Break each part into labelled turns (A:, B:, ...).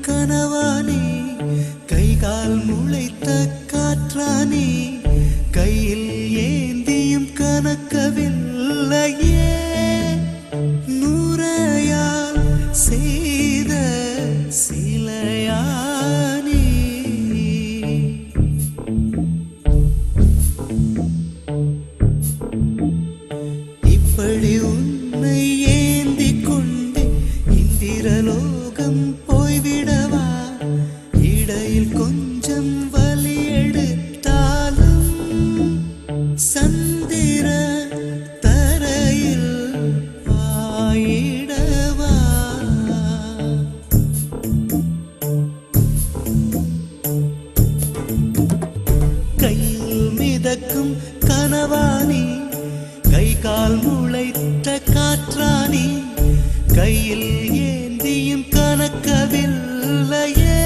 A: கனவானே கைகால் முளைத்த காற்றானே கையில் ஏந்தியும் கனக்கவில்லையே நூறையால் செய்த சிலையானே இப்படி உன்னை ஏந்தி கொண்டு இந்திரலோகம் போய்விடவா இடையில் கொஞ்சம் வலி எடுத்தாலும் சந்திர தரையில் ஆயிடவா கையில் மிதக்கும் கனவானி கை கால் முளைத்த காற்றானி கையில் ஏந்தியும் கனக்கவில்லையே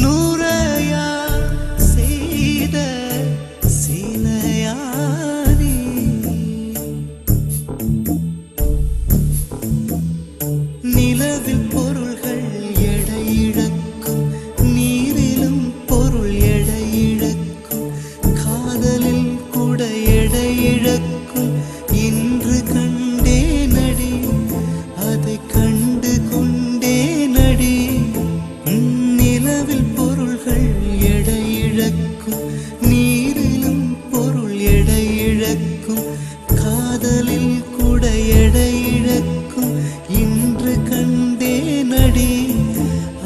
A: நூறையா செய்த சிலையானி நிலவில் பொருள்கள் எடையிழக்கும் நீரிலும் பொருள் எடையிழக்கும் காதலில் கூட எடையிழக்கும் இன்று கண்டே நடி அதை கண்டு கொண்டே நடி நிலவில் பொருள்கள் எடையிழக்கும் நீரிலும் பொருள் எடையிழக்கும் காதலில் கூட எடையிழக்கும் இன்று கண்டே நடி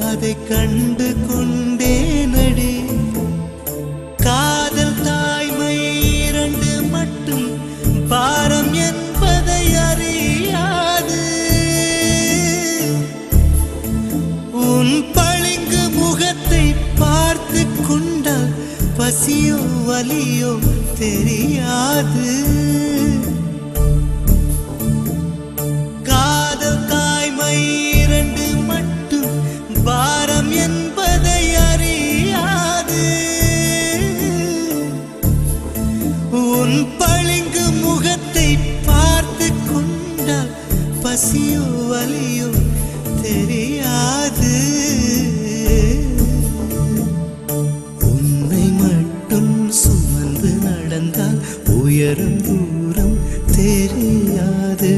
A: அதை கண்டு கொண்டே நடி காதல் தாய்மை இரண்டு மட்டும் பாரம் என்பதை அறியாது உன் பளிங்கு முகத்தை பார்த்து கொண்டால் பசியோ வலியோ தெரியாது காதல் தாய்மை இரண்டு மட்டும் பாரம் என்பதை அறியாது உன் பளிங்கு முகத்தை பார்த்து கொண்டால் பசியோ வலியோ தெரியாது உன்னை மட்டும் சுமந்து நடந்தால் உயரும் தூரம் தெரியாது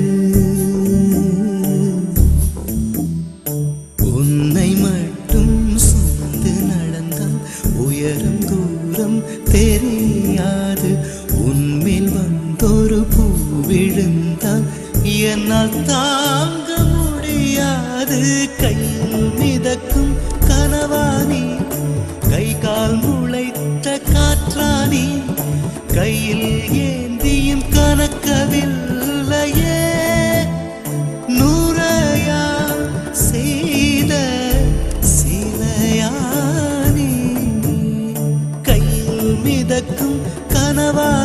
A: உன்னை மட்டும் சுமந்து நடந்தால் உயரும் தூரம் தெரியாது உன்மேல் வந்தொரு பூ விழுந்தால் என்னால் தாங்க முடியாது கையில் மிதக்கும் கனவானி கை கால் முளைத்த காற்றானி கையில் ஏந்தியும் கனக்கவில்லையே நூறையா செய்த சிலையானி கையில் மிதக்கும் கனவானி